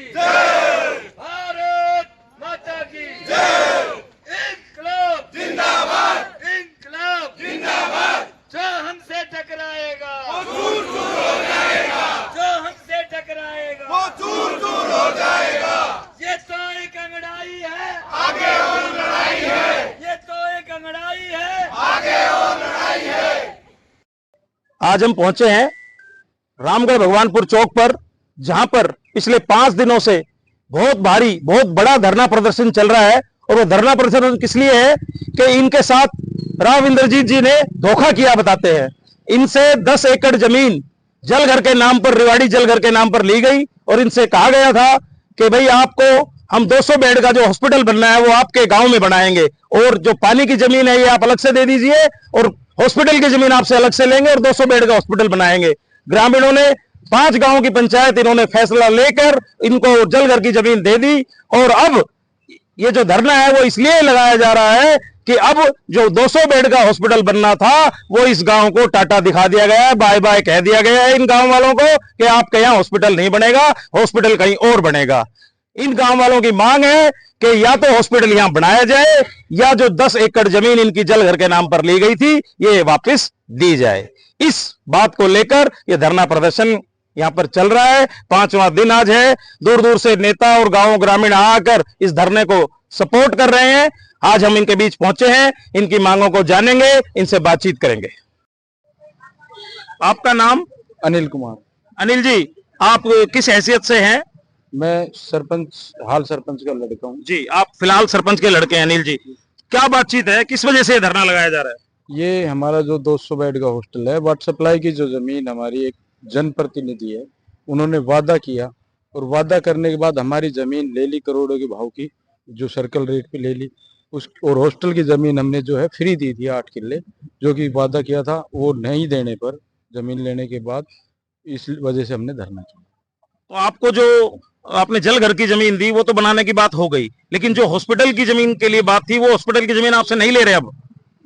जय, भारत माता की जय, इंकलाब जिंदाबाद, इंकलाब जिंदाबाद। जो हमसे टकराएगा वो दूर दूर हो जाएगा, जो हमसे टकराएगा वो दूर दूर हो जाएगा। ये तो एक अंगड़ाई है, आगे और लड़ाई है, ये तो एक अंगड़ाई है, आगे और लड़ाई है। आज हम पहुंचे हैं रामगढ़ भगवानपुर चौक पर, जहां पर पिछले 5 दिनों से बहुत भारी, बहुत बड़ा धरना प्रदर्शन चल रहा है। और वो धरना प्रदर्शन किस लिए है कि इनके साथ राव इंद्रजीत जी ने धोखा किया, बताते हैं। इनसे 10 एकड़ जमीन जलघर के नाम पर, रेवाड़ी जलघर के नाम पर ली गई और इनसे कहा गया था कि भाई आपको हम 200 बेड का जो हॉस्पिटल बनना है वो आपके गांव में बनाएंगे, और जो पानी की जमीन है ये आप अलग से दे दीजिए, और हॉस्पिटल की जमीन आपसे अलग से लेंगे और 200 बेड का हॉस्पिटल बनाएंगे। ग्रामीणों ने 5 गांवों की पंचायत, इन्होंने फैसला लेकर इनको जलघर की जमीन दे दी। और अब ये जो धरना है वो इसलिए लगाया जा रहा है कि अब जो 200 बेड का हॉस्पिटल बनना था वो इस गांव को टाटा दिखा दिया गया है, बाय बाय कह दिया गया है इन गांव वालों को कि आपके यहाँ हॉस्पिटल नहीं बनेगा, हॉस्पिटल कहीं और बनेगा। इन गांव वालों की मांग है कि या तो हॉस्पिटल यहां बनाया जाए या जो 10 एकड़ जमीन इनकी जलघर के नाम पर ली गई थी ये वापस दी जाए। इस बात को लेकर यह धरना प्रदर्शन यहां पर चल रहा है। 5वां दिन आज है। दूर दूर से नेता और गांव ग्रामीण आकर इस धरने को सपोर्ट कर रहे हैं। आज हम इनके बीच पहुंचे हैं, इनकी मांगों को जानेंगे, इनसे बातचीत करेंगे। आपका नाम? अनिल कुमार। अनिल जी, आप किस हैसियत से हैं? मैं सरपंच, हाल सरपंच का लड़का हूँ जी। आप फिलहाल सरपंच के लड़के हैं। अनिल जी, क्या बातचीत है, किस वजह से धरना लगाया जा रहा है? ये हमारा जो 200 बेड का हॉस्टल है, वाटर सप्लाई की जो जमीन हमारी एक जनप्रतिनिधि है, उन्होंने वादा किया और वादा करने के बाद हमारी जमीन ले ली करोड़ों के भाव की, जो सर्कल रेट पे ले ली उस, और हॉस्टल की जमीन हमने जो है फ्री दी थी 8 किले, जो कि वादा किया था, वो नहीं देने पर जमीन लेने के बाद इस वजह से हमने धरना किया। तो आपको जो आपने जलघर की जमीन दी वो तो बनाने की बात हो गई, लेकिन जो हॉस्पिटल की जमीन के लिए बात थी वो हॉस्पिटल की जमीन आपसे नहीं ले रहे अब?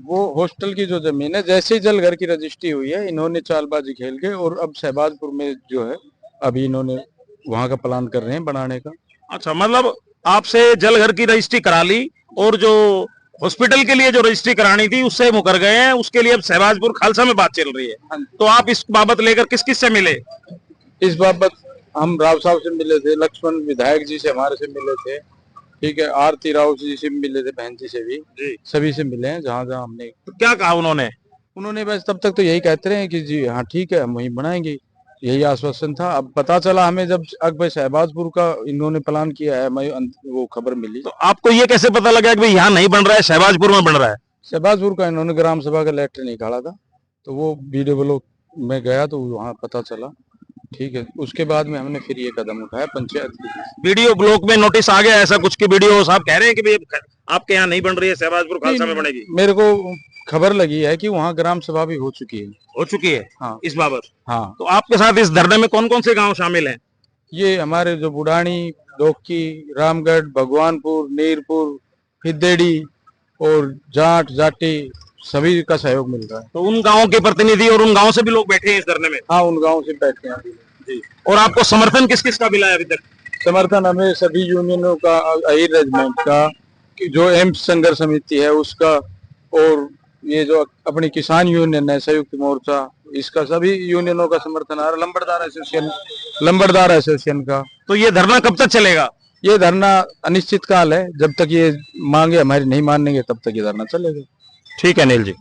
वो हॉस्टल की जो जमीन है, जैसे ही जलघर की रजिस्ट्री हुई है, इन्होंने चालबाजी खेल के और अब शहबाजपुर में जो है अभी इन्होंने वहां का प्लान कर रहे हैं बनाने का। अच्छा, मतलब आपसे जलघर की रजिस्ट्री करा ली और जो हॉस्पिटल के लिए जो रजिस्ट्री करानी थी उससे मुकर गए हैं, उसके लिए अब शहबाजपुर खालसा में बात चल रही है। तो आप इस बाबत लेकर किस किस से मिले? इस बाबत हम राव साहब से मिले थे, लक्ष्मण विधायक जी से हमारे से मिले थे, ठीक है, आरती राव जी से मिले थे, बहन जी से भी, सभी से मिले हैं जहाँ जहाँ हमने। तो क्या कहा उन्होंने? बस तब तक तो यही कहते रहे कि जी हाँ ठीक है, हम वहीं बनाएंगे, यही आश्वासन था। अब पता चला हमें जब भाई शहबाजपुर का इन्होंने प्लान किया है, हमें वो खबर मिली। तो आपको ये कैसे पता लगा कि भाई यहाँ नहीं बन रहा है, शहबाजपुर में बन रहा है? शहबाजपुर का इन्होंने ग्राम सभा का लेटर निकाला था, तो वो वीडियो ब्लॉक में गया तो वहाँ पता चला, ठीक है। उसके बाद में हमने फिर ये कदम उठाया पंचायत की। वीडियो ब्लॉक में नोटिस आ गया ऐसा कुछ की वीडियो साहब कह रहे हैं कि भाई आपके यहाँ नहीं बन रही है, शहबाजपुर खालसा में बनेगी? मेरे को खबर लगी है कि वहाँ ग्राम सभा भी हो चुकी है। हाँ, इस बाबत। हाँ। तो आपके साथ इस धरने में कौन कौन से गांव शामिल हैं? ये हमारे जो बुढ़ानी, डोकी, रामगढ़, भगवानपुर, नीरपुर, हिद्देड़ी और जाट जाटी, सभी का सहयोग मिल रहा है। तो उन गांवों के प्रतिनिधि और उन गांव से भी लोग बैठे हैं इस धरने में? हाँ, उन गाँव से बैठे हैं जी। और आपको समर्थन किस किस का मिला है अभी तक? समर्थन हमें सभी यूनियनों का, अहिर रेजिमेंट का, जो एम्स संघर्ष समिति है उसका, और ये जो अपनी किसान यूनियन है संयुक्त मोर्चा, इसका, सभी यूनियनों का समर्थन आ रहा है। लंबरदार एसोसिएशन का। तो ये धरना कब तक चलेगा? ये धरना अनिश्चित काल है, जब तक ये मांगे हमारी नहीं मानेंगे तब तक ये धरना चलेगा। ठीक है अनिल जी।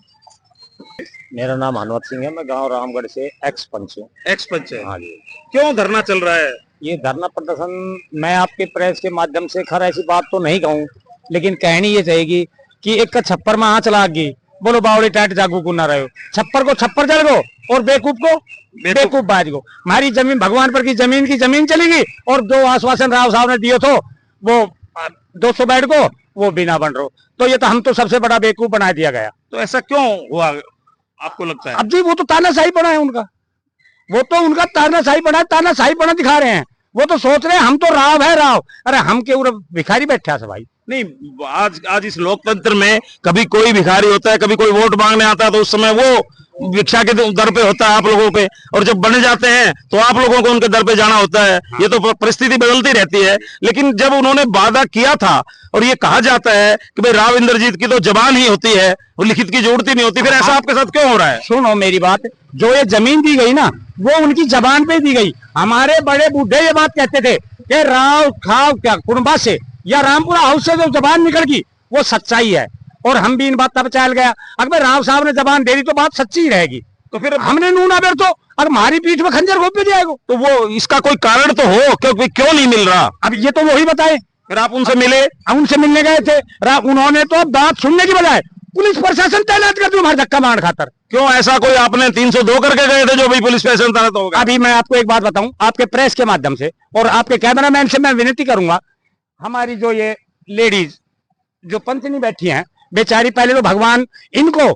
मेरा नाम हनुमत सिंह है, मैं गांव रामगढ़ से एक्स पंच हूँ। एक्स पंच है? हाँ जी। क्यों धरना चल रहा है? ये धरना प्रदर्शन मैं आपके प्रेस के माध्यम से, खैर ऐसी बात तो नहीं कहूँ, लेकिन कहनी ये चाहेगी कि एक का छप्पर में आँच लाग गई, बोलो बावड़ी टाइट जागू को ना रहो, छप्पर को छप्पर जल गो और बेकूफ को बेकूफ बाज गो। हमारी जमीन भगवानपुर की जमीन चलेगी, और जो आश्वासन राव साहब ने दिए तो वो 200 बेड को वो बिना बन रहा, तो ये तो हम तो सबसे बड़ा बेकूफ बना दिया गया। तो ऐसा क्यों हुआ आपको लगता है? अब जी वो तो तानाशाही बना है उनका, वो तो उनका तानाशाही बना है, तानाशाही बना दिखा रहे हैं। वो तो सोच रहे हैं हम तो राव है राव, अरे हम क्यों भिखारी बैठे हैं भाई? नहीं, आज इस लोकतंत्र में कभी कोई भिखारी होता है, कभी कोई वोट मांगने आता है, तो उस समय वो भिक्षा के दर पे होता है आप लोगों पे, और जब बन जाते हैं तो आप लोगों को उनके दर पे जाना होता है। ये तो परिस्थिति बदलती रहती है। लेकिन जब उन्होंने वादा किया था, और ये कहा जाता है कि भाई राव इंद्रजीत की तो जबान ही होती है, वो लिखित की जरूरत ही नहीं होती, फिर ऐसा आपके साथ क्यों हो रहा है? सुनो मेरी बात, जो ये जमीन दी गई ना, वो उनकी जबान पे दी गई। हमारे बड़े बूढ़े ये बात कहते थे कि राव खाव क्या कुनबा से या रामपुरा हाउस से जो जबान निकल गई वो सच्चाई है, और हम भी इन बात पर चल गया। अगर राव साहब ने जबान दे दी तो बात सच्ची रहेगी, तो फिर हमने नूना बेर तो अब हमारी पीठ में खंजर घोप भी जाएगा। तो वो इसका कोई कारण तो हो, क्यों नहीं मिल रहा? अब ये तो वही बताए। फिर आप उनसे मिले? हम उनसे मिलने गए थे, उन्होंने तो बात सुनने की बजाय पुलिस प्रशासन तैनात कर दिया हमारे धक्का मार खातर। क्यों ऐसा कोई आपने 302 करके गए थे जो भाई पुलिस प्रशासन तैनात हो गया? अभी मैं आपको एक बात बताऊं, आपके प्रेस के माध्यम से और आपके कैमरामैन से मैं विनती करूंगा, हमारी जो ये लेडीज जो पंथनी बैठी हैं बेचारी, पहले तो भगवान इनको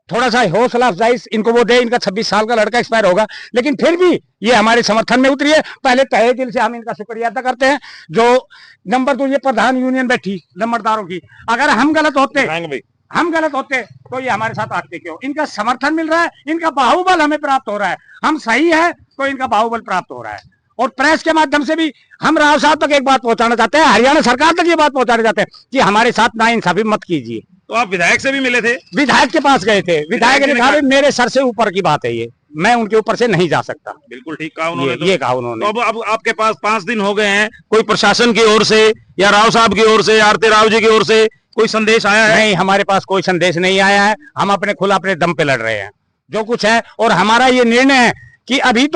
थोड़ा सा हौसला अफजाई इनको वो दे। इनका 26 साल का लड़का एक्सपायर होगा, लेकिन फिर भी ये हमारे समर्थन में उतरी है। पहले तहे दिल से हम इनका शुक्रिया अदा करते हैं। जो नंबर 2 ये प्रधान यूनियन बैठी नंबरदारों की, अगर हम गलत होते तो ये हमारे साथ आते क्यों? इनका समर्थन मिल रहा है, इनका बाहुबल हमें प्राप्त हो रहा है। हम सही है तो इनका बाहुबल प्राप्त हो रहा है। और प्रेस के माध्यम से भी हम राव साहब तक एक बात पहुंचाना चाहते हैं, हरियाणा सरकार तक ये बात पहुंचाना चाहते हैं कि हमारे साथ नाइंसाफी मत कीजिए। तो आप विधायक से भी मिले थे? विधायक के पास गए थे, विधायक ने कहा मेरे सर से ऊपर की बात है ये, मैं उनके ऊपर से नहीं जा सकता। बिल्कुल ठीक कहा उन्होंने। ये कहा उन्होंने। तो अब आपके पास 5 दिन हो गए हैं, कोई प्रशासन की ओर से या राव साहब की ओर से, आरती राव जी की ओर से कोई संदेश आया है? नहीं, हमारे पास कोई संदेश नहीं आया है। हम अपने खुला अपने दम पे लड़ रहे हैं जो कुछ है। और हमारा ये निर्णय है कि अभी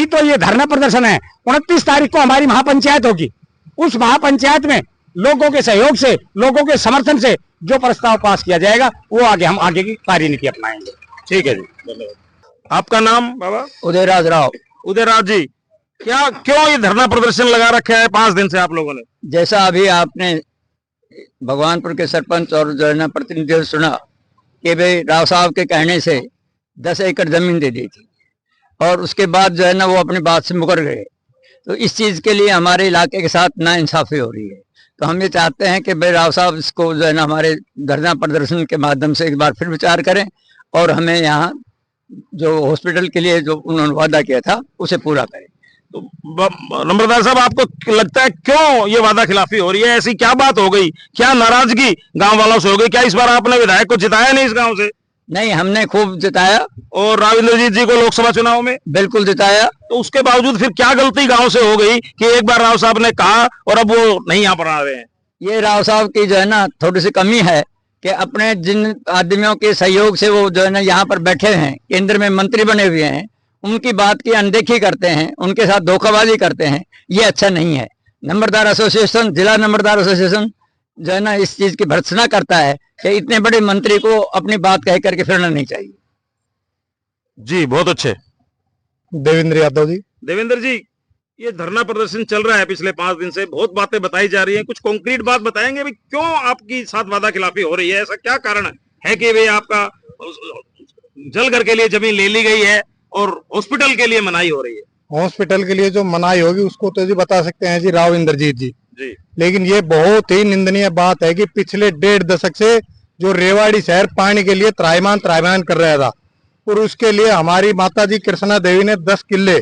तो ये धरना प्रदर्शन है। 29 तारीख को हमारी महापंचायत होगी। उस महापंचायत में लोगों के सहयोग से, लोगों के समर्थन से जो प्रस्ताव पास किया जाएगा वो हम आगे की कार्यनीति अपनाएंगे। ठीक है जी, धन्यवाद। आपका नाम बाबा? उदयराज राव। उदयराज जी, क्यों ये धरना प्रदर्शन लगा रखा है 5 दिन से आप लोगों ने? जैसा अभी आपने भगवानपुर के सरपंच और जो है ना प्रतिनिधियों से सुना कि भाई राव साहब के कहने से 10 एकड़ जमीन दे दी थी, और उसके बाद जो है ना वो अपनी बात से मुकर गए। तो इस चीज के लिए हमारे इलाके के साथ नाइंसाफी हो रही है। तो हम ये चाहते हैं कि भाई राव साहब इसको जो है ना हमारे धरना प्रदर्शन के माध्यम से एक बार फिर विचार करें, और हमें यहाँ जो हॉस्पिटल के लिए जो उन्होंने वादा किया था उसे पूरा करें। तो नंबरदार साहब, आपको लगता है क्यों ये वादा खिलाफी हो रही है? ऐसी क्या बात हो गई, क्या नाराजगी गांव वालों से हो गई? क्या इस बार आपने विधायक को जिताया नहीं इस गांव से? नहीं, हमने खूब जिताया। और राव इंद्रजीत जी को लोकसभा चुनाव में बिल्कुल जिताया। तो उसके बावजूद फिर क्या गलती गांव से हो गई कि एक बार राव साहब ने कहा और अब वो नहीं यहाँ पर आ रहे हैं? ये राव साहब की जो है ना थोड़ी सी कमी है कि अपने जिन आदमियों के सहयोग से वो जो है ना यहाँ पर बैठे हैं, केंद्र में मंत्री बने हुए हैं, उनकी बात की अनदेखी करते हैं, उनके साथ धोखाबाजी करते हैं। ये अच्छा नहीं है। नंबरदार एसोसिएशन, जिला नंबरदार एसोसिएशन जो है ना इस चीज की भर्त्सना करता है कि इतने बड़े मंत्री को अपनी बात कह करके फिरना नहीं चाहिए। जी, बहुत अच्छे। देवेंद्र यादव जी। देवेंद्र जी, ये धरना प्रदर्शन चल रहा है पिछले 5 दिन से, बहुत बातें बताई जा रही हैं, कुछ कॉन्क्रीट बात बताएंगे भी क्यों आपकी साथ वादा खिलाफी हो रही है? ऐसा क्या कारण है कि भाई आपका जलघर के लिए जमीन ले ली गई है और हॉस्पिटल के लिए मनाही हो रही है? हॉस्पिटल के लिए जो मनाही होगी उसको तो जी बता सकते हैं जी राव इंद्रजीत जी। जी। लेकिन ये बहुत ही निंदनीय बात है कि पिछले 1.5 दशक से जो रेवाड़ी शहर पानी के लिए त्राहिमाम कर रहा था, और उसके लिए हमारी माता जी कृष्णा देवी ने 10 किले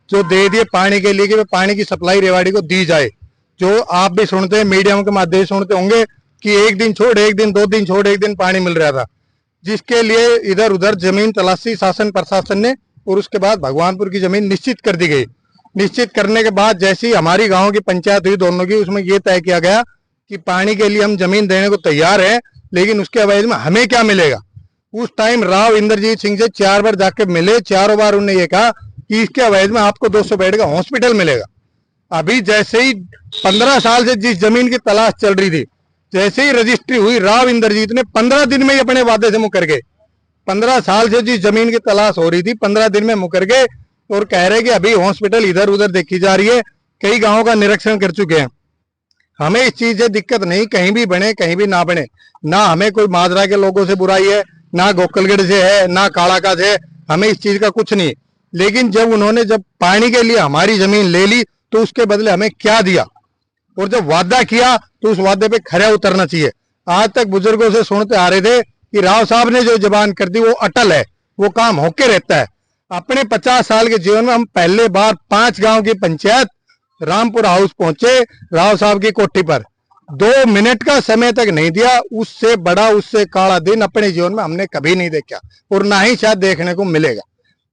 जो दे दिए पानी के लिए कि पानी की सप्लाई रेवाड़ी को दी जाए। जो आप भी सुनते हैं, मीडियम के माध्यम से सुनते होंगे कि 1 दिन छोड़ 1 दिन, 2 दिन छोड़ 1 दिन पानी मिल रहा था, जिसके लिए इधर उधर जमीन तलाशी शासन प्रशासन ने, और उसके बाद भगवानपुर की जमीन निश्चित कर दी गई। निश्चित करने के बाद जैसी हमारी गांव की पंचायत हुई दोनों की, उसमें ये तय किया गया कि पानी के लिए हम जमीन देने को तैयार हैं, लेकिन उसके अवैध में हमें क्या मिलेगा। उस टाइम राव इंद्रजीत सिंह से 4 बार जाके मिले, 4 बार उन्होंने ये कहा कि इसके अवैध में आपको 200 बेड का हॉस्पिटल मिलेगा। अभी जैसे ही 15 साल से जिस जमीन की तलाश चल रही थी, जैसे ही रजिस्ट्री हुई, राव इंद्रजीत ने 15 दिन में ही अपने वादे से मुकर गए। 15 साल से जिस जमीन की तलाश हो रही थी, 15 दिन में मुकर गए, और कह रहे कि अभी हॉस्पिटल इधर उधर देखी जा रही है। कई गांवों का निरीक्षण कर चुके हैं। हमें इस चीज से दिक्कत नहीं, कहीं भी बने कहीं भी ना बने, ना हमें कोई माजरा के लोगों से बुराई है, ना गोकलगढ़ से है, ना कालाका से, हमें इस चीज का कुछ नहीं। लेकिन जब पानी के लिए हमारी जमीन ले ली तो उसके बदले हमें क्या दिया, और जब वादा किया तो उस वादे पे खरा उतरना चाहिए। आज तक बुजुर्गों से सुनते आ रहे थे कि राव साहब ने जो जबान कर दी वो अटल है, वो काम होके रहता है। अपने 50 साल के जीवन में हम पहले बार 5 गांव की पंचायत रामपुर हाउस पहुंचे, राव साहब की कोठी पर 2 मिनट का समय तक नहीं दिया। उससे बड़ा, उससे काला दिन अपने जीवन में हमने कभी नहीं देखा और ना ही शायद देखने को मिलेगा।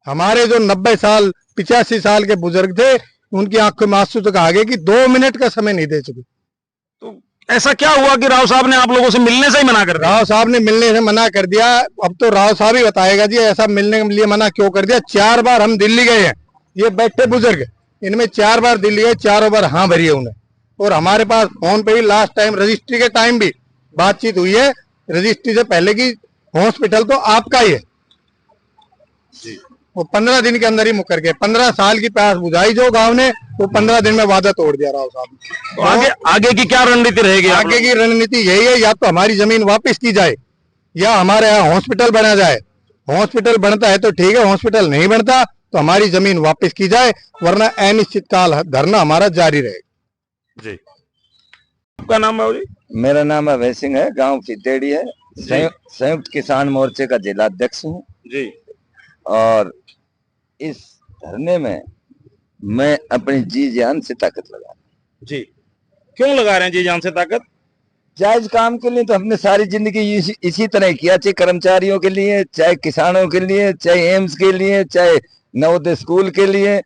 हमारे जो 90 साल 85 साल के बुजुर्ग थे, उनकी आंखों में आंसू तक आ गए कि 2 मिनट का समय नहीं दे चुके। तो ऐसा क्या हुआ कि राव साहब ने आप लोगों से मिलने से ही मना कर दिया? राव साहब ने मिलने से मना कर दिया। अब तो राव साहब ही बताएगा जी ऐसा मिलने के लिए मना क्यों कर दिया। 4 बार हम दिल्ली गए हैं, ये बैठे बुजुर्ग, इनमें 4 बार दिल्ली गए, 4 बार हाँ भरी है उन्हें। और हमारे पास फोन पे ही लास्ट टाइम रजिस्ट्री के टाइम भी बातचीत हुई है, रजिस्ट्री से पहले की हॉस्पिटल तो आपका ही है। वो 15 दिन के अंदर ही मुकर गए। 15 साल की प्यास बुझाई जो गांव ने, वो 15 दिन में वादा तोड़ दिया राव साहब ने। तो आगे की क्या रणनीति रहेगी? आगे की रणनीति यही है, या तो हमारी जमीन वापस की जाए या हमारे यहाँ हॉस्पिटल बना जाए। हॉस्पिटल बनता है तो ठीक है, हॉस्पिटल नहीं बनता तो हमारी जमीन वापस की जाए, वरना अनिश्चितकाल धरना हमारा जारी रहेगा। जी, आपका नाम बाबू जी? मेरा नाम अभय सिंह है, गांव फितेड़ी है, संयुक्त किसान मोर्चे का जिला अध्यक्ष हूँ जी। और इस धरने में मैं अपनी जी जान से ताकत लगा। जी, क्यों लगा रहे हैं जी जान से ताकत? जायज काम के लिए तो हमने सारी जिंदगी इसी तरह किया, चाहे कर्मचारियों के लिए, चाहे किसानों के लिए, चाहे एम्स के लिए, चाहे नवोदय स्कूल के लिए।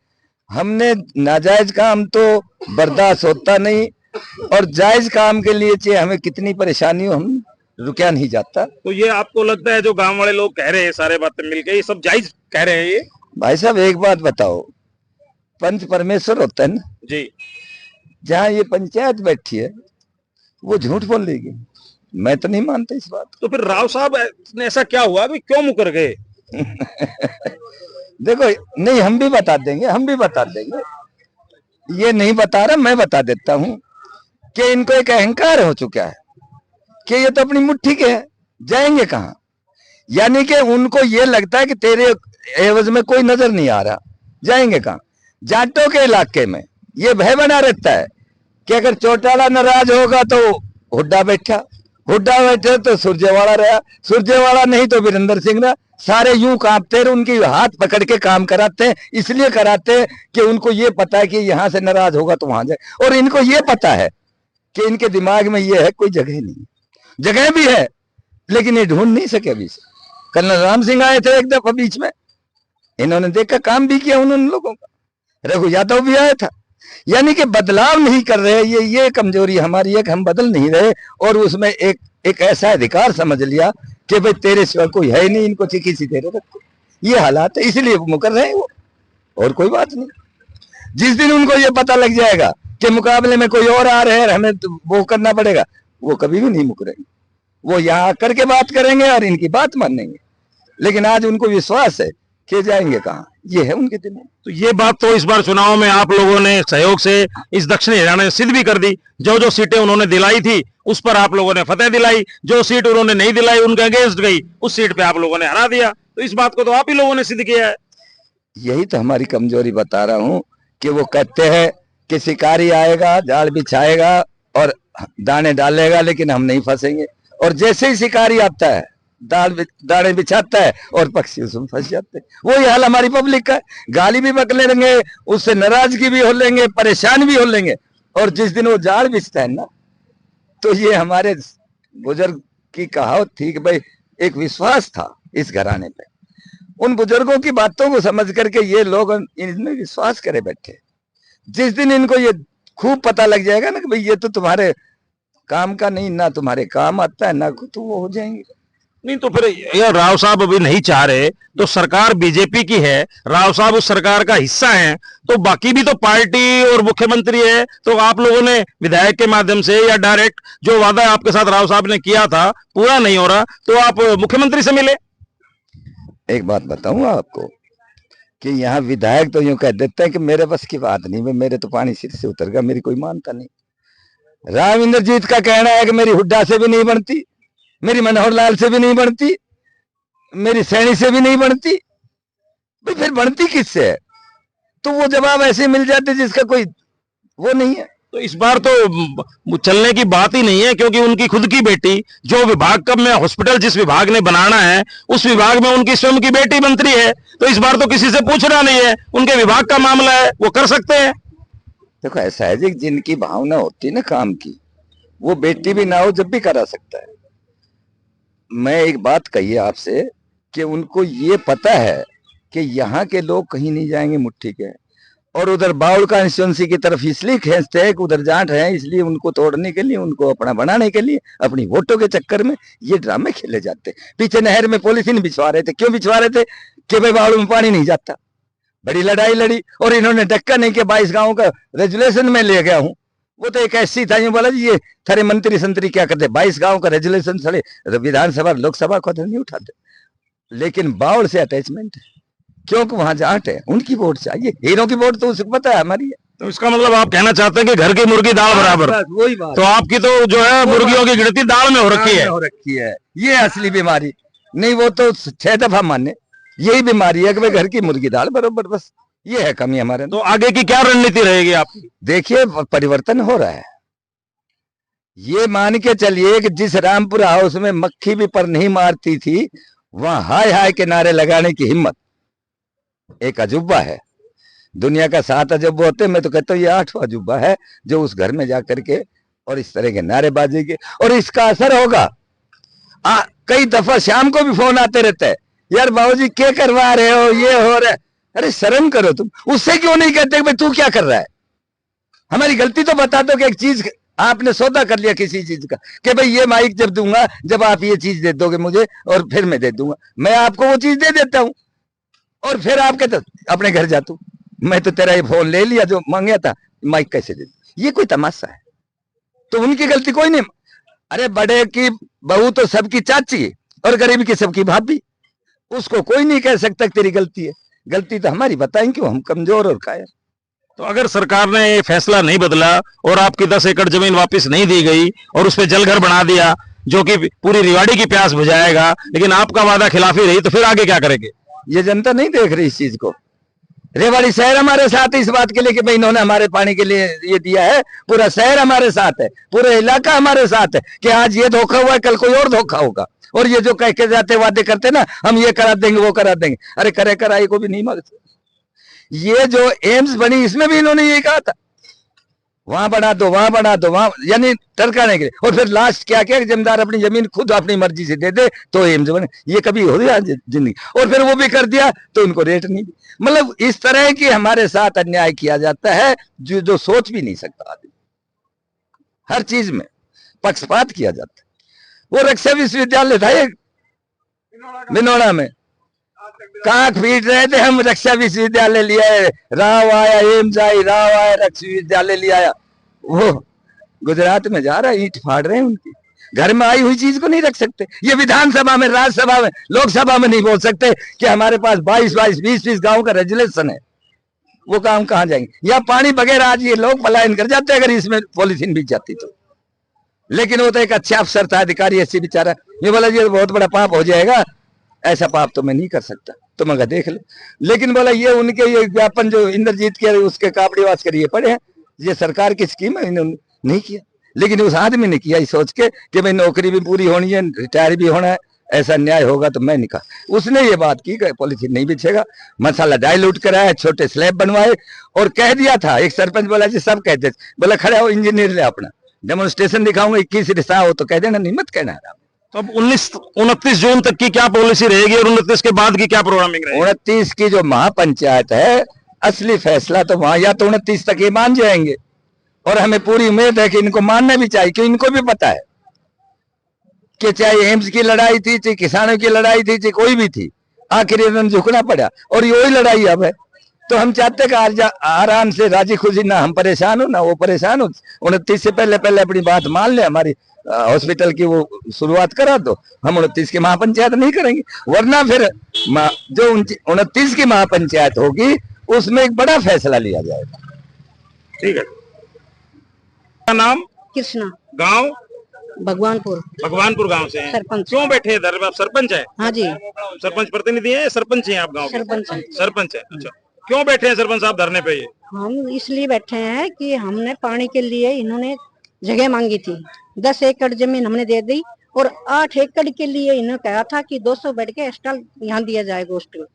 हमने नाजायज काम तो बर्दाश्त होता नहीं, और जायज काम के लिए चाहे हमें कितनी परेशानी हो, हम रुका नहीं जाता। तो ये आपको लगता है जो गांव वाले लोग कह रहे हैं, सारे बातें मिलके, ये सब जायज कह रहे हैं? ये भाई साहब एक बात बताओ, पंच परमेश्वर होता है ना जी, जहाँ ये पंचायत बैठी है वो झूठ बोल लेगी? मैं तो नहीं मानता इस बात। तो फिर राव साहब ने ऐसा क्या हुआ कि क्यों मुकर गए? देखो, नहीं हम भी बता देंगे, हम भी बता देंगे। ये नहीं बता रहा, मैं बता देता हूँ कि इनको एक अहंकार हो चुका है कि ये तो अपनी मुट्ठी के है, जाएंगे कहाँ। यानी कि उनको ये लगता है कि तेरे एवज में कोई नजर नहीं आ रहा, जाएंगे कहाँ। जाटों के इलाके में ये भय बना रहता है कि अगर चौटाला नाराज होगा तो हुड्डा बैठा, हुड्डा बैठे तो सुरजेवाला रहा, सुरजेवाला नहीं तो वीरेंद्र सिंह रहा। सारे यूं कांपते रहे, उनकी हाथ पकड़ के काम कराते हैं। इसलिए कराते हैं कि उनको ये पता है कि यहां से नाराज होगा तो वहां जाए। और इनको ये पता है कि इनके दिमाग में ये है कोई जगह नहीं, जगह भी है लेकिन ये ढूंढ नहीं सके अभी से। कर्नल राम सिंह आए थे एक दफा बीच में, इन्होंने देखा, काम भी किया उन्होंने लोगों का। रघु यादव भी आया था। यानी कि बदलाव नहीं कर रहे, ये कमजोरी हमारी है कि हम बदल नहीं रहे। और उसमें एक ऐसा अधिकार समझ लिया कि भाई तेरे सिवा कोई है ही नहीं, इनको चिकी सी तेरे रखो। ये हालात है, इसलिए वो मुकर रहे हैं वो, और कोई बात नहीं। जिस दिन उनको ये पता लग जाएगा कि मुकाबले में कोई और आ रहे हैं, हमें तो वो करना पड़ेगा, वो कभी भी नहीं मुकरेंगे। वो यहाँ आकर के बात करेंगे और इनकी बात मानेंगे। लेकिन आज उनको विश्वास है कि जाएंगे कहाँ, ये है उनके दिल में। तो ये बात तो इस बार चुनाव में आप लोगों ने सहयोग से इस दक्षिणी हरियाणा में सिद्ध भी कर दी। जो जो सीटें उन्होंने दिलाई थी उस पर आप लोगों ने फतेह दिलाई, जो सीट उन्होंने नहीं दिलाई उनके अगेंस्ट गई, उस सीट पे आप लोगों ने हरा दिया। तो इस बात को तो आप ही लोगों ने सिद्ध किया है। यही तो हमारी कमजोरी बता रहा हूँ कि वो कहते हैं कि शिकारी आएगा, जाल बिछाएगा और दाने डालेगा, लेकिन हम नहीं फंसेंगे। और जैसे ही शिकारी आता है, दाने बिछाता है और पक्षी उसमें फंस जाते हैं। वही हाल हमारी पब्लिक का। गाली भी बक लेंगे, उससे नाराजगी भी हो लेंगे, परेशान भी हो लेंगे। और जिस दिन वो जाल बिछता है ना, तो ये हमारे बुजुर्ग की कहावत थी कि भाई एक विश्वास था इस घराने पे। उन बुजुर्गों की बातों को समझ करके ये लोग इनमें विश्वास करे बैठे। जिस दिन इनको ये खूब पता लग जाएगा ना कि भाई ये तो तुम्हारे काम का नहीं, ना तुम्हारे काम आता है ना, तो वो हो जाएंगे। नहीं तो फिर ये राव साहब अभी नहीं चाह रहे, तो सरकार बीजेपी की है, राव साहब उस सरकार का हिस्सा हैं, तो बाकी भी तो पार्टी और मुख्यमंत्री है। तो आप लोगों ने विधायक के माध्यम से या डायरेक्ट जो वादा आपके साथ राव साहब ने किया था पूरा नहीं हो रहा, तो आप मुख्यमंत्री से मिले। एक बात बताऊं आपको कि यहाँ विधायक तो यूं कह देते हैं कि मेरे बस की बात नहीं, मेरे तो पानी सिर से उतर गया, मेरी कोई मानता नहीं। राम इंद्रजीत का कहना है कि मेरी हुड्डा से भी नहीं बनती, मेरी मनोहर लाल से भी नहीं बनती, मेरी सैनी से भी नहीं बनती, फिर बनती किससे है? तो वो जवाब ऐसे मिल जाते जिसका कोई वो नहीं है। तो इस बार तो चलने की बात ही नहीं है, क्योंकि उनकी खुद की बेटी जो विभाग का में हॉस्पिटल जिस विभाग ने बनाना है उस विभाग में उनकी स्वयं की बेटी मंत्री है। तो इस बार तो किसी से पूछना नहीं है, उनके विभाग का मामला है, वो कर सकते हैं। देखो ऐसा है जी, जिनकी भावना होती है ना काम की, वो बेटी भी ना हो जब भी करा सकता है। मैं एक बात कही आपसे कि उनको ये पता है कि यहाँ के लोग कहीं नहीं जाएंगे मुट्ठी के, और उधर बाउल कॉन्स्टिट्यूंसी की तरफ इसलिए खींचते हैं कि उधर जाट हैं, इसलिए उनको तोड़ने के लिए, उनको अपना बनाने के लिए, अपनी वोटों के चक्कर में ये ड्रामे खेले जाते हैं। पीछे नहर में पॉलिथीन बिछवा रहे थे, क्यों बिछवा रहे थे? कि भाई बाउल में पानी नहीं जाता। बड़ी लड़ाई लड़ी और इन्होंने धक्का नहीं किया, 22 गाँव का रेजुलेशन में ले गया हूँ। वो तो एक ऐसी था, यूं बोला जी ये थारे मंत्री संतरी क्या करते, 22 गाँव का रेजुलेशन सड़े विधानसभा लोकसभा को नहीं उठाते। लेकिन बाउल से अटैचमेंट है, क्योंकि वहां जाट है, उनकी वोट चाहिए। हीरो की वोट तो उसको पता है हमारी है। तो इसका मतलब आप कहना चाहते हैं कि घर की मुर्गी दाल बराबर। वही बात तो आपकी तो जो है मुर्गियों की गिनती दाल में हो रखी है। हो रखी है, ये असली बीमारी नहीं। वो तो 6 दफा माने, यही बीमारी है कि भाई घर की मुर्गी दाल बराबर, बस ये है कमी हमारे। तो आगे की क्या रणनीति रहेगी आपकी? देखिए परिवर्तन हो रहा है। ये मान के चलिए कि जिस रामपुर हाउस में मक्खी भी पर नहीं मारती थी, वहां हाय हाय के नारे लगाने की हिम्मत एक अजूबा है। दुनिया का 7 अजूबा होते, मैं तो कहता हूँ ये 8वां अजूबा है, जो उस घर में जाकर के और इस तरह के नारेबाजी के, और इसका असर होगा। कई दफा शाम को भी फोन आते रहते हैं, यार बाबूजी क्या करवा रहे हो, ये हो रहा है। अरे शर्म करो तुम, उससे क्यों नहीं कहते भाई तू क्या कर रहा है? हमारी गलती तो बता दो कि एक चीज आपने सौदा कर लिया किसी चीज का, कि भाई ये माइक जब दूंगा, जब आप ये चीज दे दोगे मुझे और फिर मैं दे दूंगा। मैं आपको वो चीज दे देता हूं और फिर आप कहते अपने घर जाता हूं, मैं तो तेरा ये फोन ले लिया जो मांगा था, माइक कैसे दे? ये कोई तमाशा है? तो उनकी गलती कोई नहीं। अरे बड़े की बहू तो सबकी चाची और गरीब की सबकी भाभी, उसको कोई नहीं कह सकता तेरी गलती है। गलती तो हमारी, बताएं क्यों हम कमजोर और कायर। तो अगर सरकार ने ये फैसला नहीं बदला और आपकी 10 एकड़ जमीन वापस नहीं दी गई और उस पर जलघर बना दिया जो कि पूरी रिवाड़ी की प्यास बुझाएगा, लेकिन आपका वादा खिलाफी रही, तो फिर आगे क्या करेंगे? ये जनता नहीं देख रही इस चीज को। रेवाड़ी शहर हमारे साथ है इस बात के लिए कि भाई इन्होंने हमारे पानी के लिए ये दिया है। पूरा शहर हमारे साथ है, पूरा इलाका हमारे साथ है कि आज ये धोखा हुआ है, कल कोई और धोखा होगा। और ये जो कह के जाते वादे करते ना, हम ये करा देंगे वो करा देंगे, अरे करे कराई को भी नहीं मांगते। ये जो एम्स बनी इसमें भी इन्होंने ये कहा था, वहां बना दो, वहां बना दो, वहां, यानी टरकाने के लिए। और फिर लास्ट क्या किया, जमींदार अपनी जमीन खुद अपनी मर्जी से दे दे तो एम्स बने। ये कभी हो गया जिंदगी? और फिर वो भी कर दिया तो उनको रेट नहीं दी। मतलब इस तरह की हमारे साथ अन्याय किया जाता है जो सोच भी नहीं सकता आदमी। हर चीज में पक्षपात किया जाता है। वो रक्षा विश्वविद्यालय था एक बिनोड़ा में, कांख पीट रहे थे हम, रक्षा विश्वविद्यालय लिया है, राव आया एम्स आई, राव आया रक्षा विश्वविद्यालय लिया आया। वो गुजरात में जा रहा है, ईंट फाड़ रहे हैं उनकी। घर में आई हुई चीज को नहीं रख सकते। ये विधानसभा में, राज्यसभा में, लोकसभा में नहीं बोल सकते कि हमारे पास 22-22, 20-20 गांव का रेजुलेशन है। वो काम कहाँ जाएंगे? या पानी बगैर आज ये लोग पलायन कर जाते अगर इसमें पॉलिथीन बीच जाती तो। लेकिन वो तो एक अच्छा अफसर था, अधिकारी ऐसी बेचारा, ये बोला ये बहुत बड़ा पाप हो जाएगा, ऐसा पाप तो मैं नहीं कर सकता, तो मगर देख लो। लेकिन बोला ये उनके ये ज्ञापन जो इंद्रजीत के उसके कापड़ीवास करिए पड़े हैं, ये सरकार की स्कीम है, इन्होंने नहीं किया। लेकिन उस आदमी ने किया, सोच के कि भाई नौकरी भी पूरी होनी है, रिटायर भी होना है, ऐसा न्याय होगा तो मैं निकाल। उसने ये बात की पॉलिथीन नहीं बिछेगा, मसाला डाइल्यूट कराया, छोटे स्लैब बनवाए और कह दिया था। एक सरपंच बोला जी सब कहते, बोला खड़ा हो इंजीनियर ले अपना डेमोन्स्ट्रेशन दिखाऊंगा, 21 रिसा हो तो कह देना, नहीं मत कहना। तो अब 29 जून तक की क्या पॉलिसी रहेगी और 29 के बाद की क्या प्रोग्रामिंग रहेगी? 29 की जो महापंचायत है, असली फैसला तो वहां या तो 29 तक ये मान जाएंगे, और हमें पूरी उम्मीद है कि इनको मानना भी चाहिए, क्योंकि इनको भी पता है कि चाहे एम्स की लड़ाई थी, चाहे किसानों की लड़ाई थी, चाहे कोई भी थी, आखिर इन्होंने झुकना पड़ा और यही लड़ाई अब है। तो हम चाहते कि आज आराम से राजी खुशी, ना हम परेशान हो ना वो परेशान हो। 29 से पहले अपनी बात मान ले, हमारी हॉस्पिटल की वो शुरुआत करा दो। हम 29 की महापंचायत नहीं करेंगे, वरना फिर जो 29 की महापंचायत होगी उसमें एक बड़ा फैसला लिया जाएगा। ठीक है। क्या नाम? कृष्णा, गांव? भगवानपुर गांव से हैं। सरपंच। क्यों बैठे इधर? आप सरपंच है? हाँ जी, सरपंच प्रतिनिधि है, सरपंच है आप गांव के? सरपंच है। सरपंच है, अच्छा। क्यों बैठे हैं सरपंच साहब धरने पे? ये हम इसलिए बैठे हैं कि हमने पानी के लिए इन्होंने जगह मांगी थी, 10 एकड़ जमीन हमने दे दी और 8 एकड़ के लिए इन्होंने कहा था कि 200 बेड के हॉस्टल यहाँ दिया जाएगा हॉस्टल।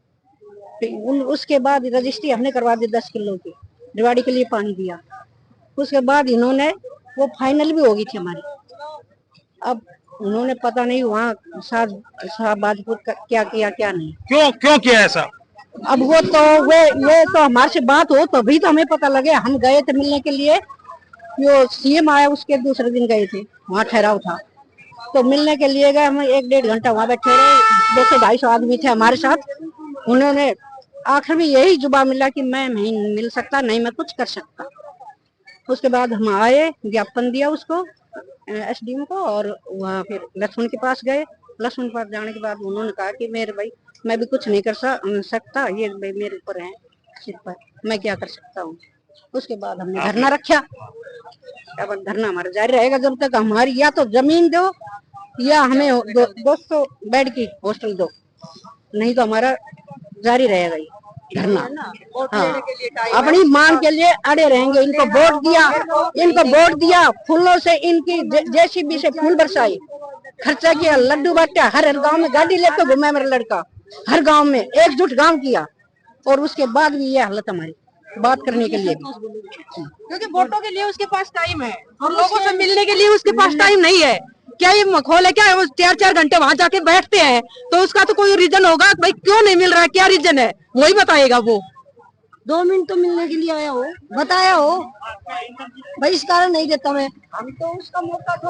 उसके बाद रजिस्ट्री हमने करवा दी 10 किलो की, रेवाड़ी के लिए पानी दिया। उसके बाद इन्होंने वो फाइनल भी हो गई थी हमारी। अब उन्होंने पता नहीं वहाँ शाहबाजपुर क्या किया क्या नहीं। क्यों किया ऐसा? अब वो तो ये तो हमारे से बात हो तभी तो हमें पता लगे। हम गए थे मिलने के लिए, जो सीएम आया उसके दूसरे दिन गए थे, वहाँ ठहराव था तो मिलने के लिए गए। हम 1-1.5 घंटा वहाँ बैठे रहे, 200-250 आदमी थे हमारे साथ। उन्होंने आखिर में यही जुबान मिला कि मैं नहीं मिल सकता, नहीं मैं कुछ कर सकता। उसके बाद हम आए, ज्ञापन दिया उसको एसडीएम को, और वहाँ फिर लक्ष्मण के पास गए। लक्ष्मण के पास जाने के बाद उन्होंने कहा कि मेरे भाई मैं भी कुछ नहीं कर सकता, ये मेरे ऊपर है सिर पर, मैं क्या कर सकता हूँ। उसके बाद हमने धरना रखा। अब धरना हमारा जारी रहेगा जब तक हमारी या तो जमीन दो या हमें 200 बेड की हॉस्टल दो, नहीं तो हमारा जारी रहेगा ये धरना। हाँ, अपनी मांग के लिए अड़े रहेंगे। इनको वोट दिया, फूलों से इनकी जेसीबी से फूल बरसाए, खर्चा किया, लड्डू बांटा, हर गांव में गाड़ी लेकर घूमा मेरा लड़का, हर गांव में एकजुट गांव किया, और उसके बाद भी ये हालत हमारी बात करने के लिए भी। क्योंकि वोटों के लिए उसके पास टाइम है और लोगों से मिलने के लिए उसके पास टाइम नहीं है। क्या ये मखौल है क्या? वो 4-4 घंटे वहां जाके बैठते हैं तो उसका तो कोई रीजन होगा भाई, क्यों नहीं मिल रहा है, क्या रीजन है वही बताएगा। वो 2 मिनट तो मिलने के लिए आया हो, बताया हो भाई, इस कारण नहीं देता मैं। हम तो उसका मौका तो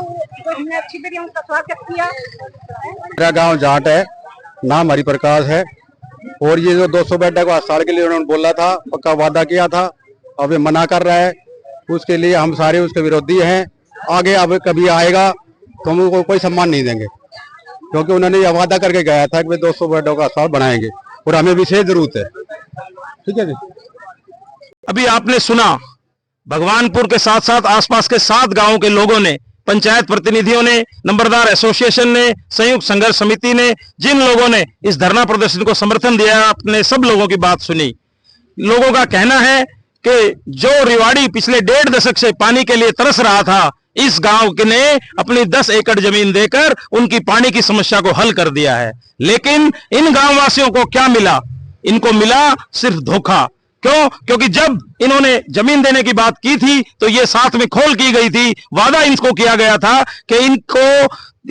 हमने अच्छी तरीके उसका स्वागत किया। मेरा गांव जाट है, नाम हरिप्रकाश है, और ये जो 200 बेड को अस्पताल के लिए उन्होंने बोला था, पक्का वादा किया था, अब ये मना कर रहा है। उसके लिए हम सारे उसके विरोधी हैं। आगे अब कभी आएगा तो हम उनको कोई सम्मान नहीं देंगे, क्योंकि उन्होंने ये वादा करके गया था कि वे 200 बेडों का अस्पताल बनाएंगे और हमें विशेष जरूरत है। ठीक है जी। अभी आपने सुना, भगवानपुर के साथ साथ आसपास के 7 गांवों के लोगों ने, पंचायत प्रतिनिधियों ने, नंबरदार एसोसिएशन ने, संयुक्त संघर्ष समिति ने, जिन लोगों ने इस धरना प्रदर्शन को समर्थन दिया, आपने सब लोगों की बात सुनी। लोगों का कहना है कि जो रेवाड़ी पिछले 1.5 दशक से पानी के लिए तरस रहा था, इस गांव ने अपनी 10 एकड़ जमीन देकर उनकी पानी की समस्या को हल कर दिया है। लेकिन इन गांव वासियों को क्या मिला? इनको मिला सिर्फ धोखा। क्यों? क्योंकि जब इन्होंने जमीन देने की बात की थी तो ये साथ में खोल की गई थी, वादा इनको किया गया था कि इनको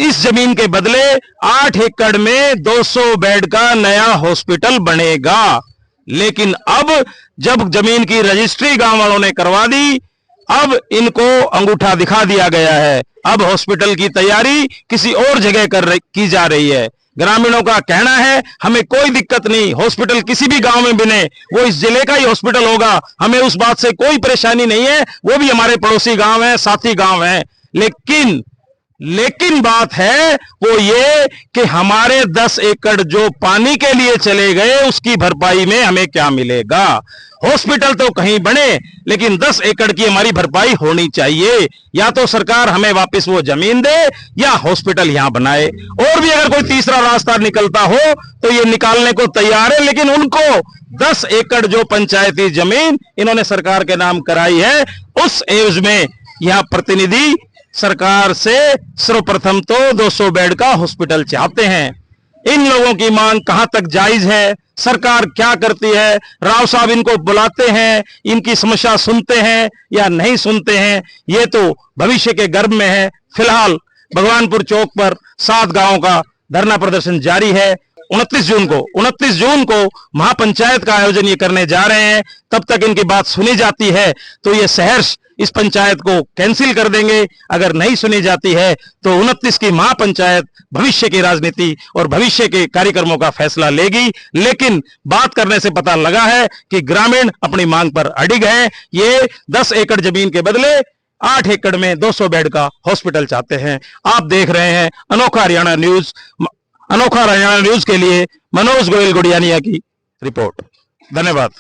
इस जमीन के बदले 8 एकड़ में 200 बेड का नया हॉस्पिटल बनेगा। लेकिन अब जब जमीन की रजिस्ट्री गांव वालों ने करवा दी, अब इनको अंगूठा दिखा दिया गया है। अब हॉस्पिटल की तैयारी किसी और जगह की जा रही है। ग्रामीणों का कहना है हमें कोई दिक्कत नहीं, हॉस्पिटल किसी भी गांव में बने, वो इस जिले का ही हॉस्पिटल होगा, हमें उस बात से कोई परेशानी नहीं है, वो भी हमारे पड़ोसी गांव है, साथी गांव है। लेकिन बात है वो ये कि हमारे 10 एकड़ जो पानी के लिए चले गए उसकी भरपाई में हमें क्या मिलेगा? हॉस्पिटल तो कहीं बने, लेकिन 10 एकड़ की हमारी भरपाई होनी चाहिए। या तो सरकार हमें वापस वो जमीन दे या हॉस्पिटल यहां बनाए। और भी अगर कोई तीसरा रास्ता निकलता हो तो ये निकालने को तैयार है, लेकिन उनको 10 एकड़ जो पंचायती जमीन इन्होंने सरकार के नाम कराई है, उस एवज में यह प्रतिनिधि सरकार से सर्वप्रथम तो 200 बेड का हॉस्पिटल चाहते हैं। इन लोगों की मांग कहां तक जायज है? सरकार क्या करती है? राव साहब इनको बुलाते हैं, इनकी समस्या सुनते हैं या नहीं सुनते हैं, ये तो भविष्य के गर्भ में है। फिलहाल भगवानपुर चौक पर 7 गांवों का धरना प्रदर्शन जारी है। 29 जून को महापंचायत का आयोजन ये करने जा रहे हैं। तब तक इनकी बात सुनी जाती है तो ये सहर्ष इस पंचायत को कैंसिल कर देंगे। अगर नहीं सुनी जाती है तो 29 की महापंचायत भविष्य की राजनीति और भविष्य के कार्यक्रमों का फैसला लेगी। लेकिन बात करने से पता लगा है कि ग्रामीण अपनी मांग पर अडिग हैं। ये 10 एकड़ जमीन के बदले 8 एकड़ में 200 बेड का हॉस्पिटल चाहते हैं। आप देख रहे हैं अनोखा हरियाणा न्यूज के लिए मनोज गोयल गुड़ियानिया की रिपोर्ट। धन्यवाद।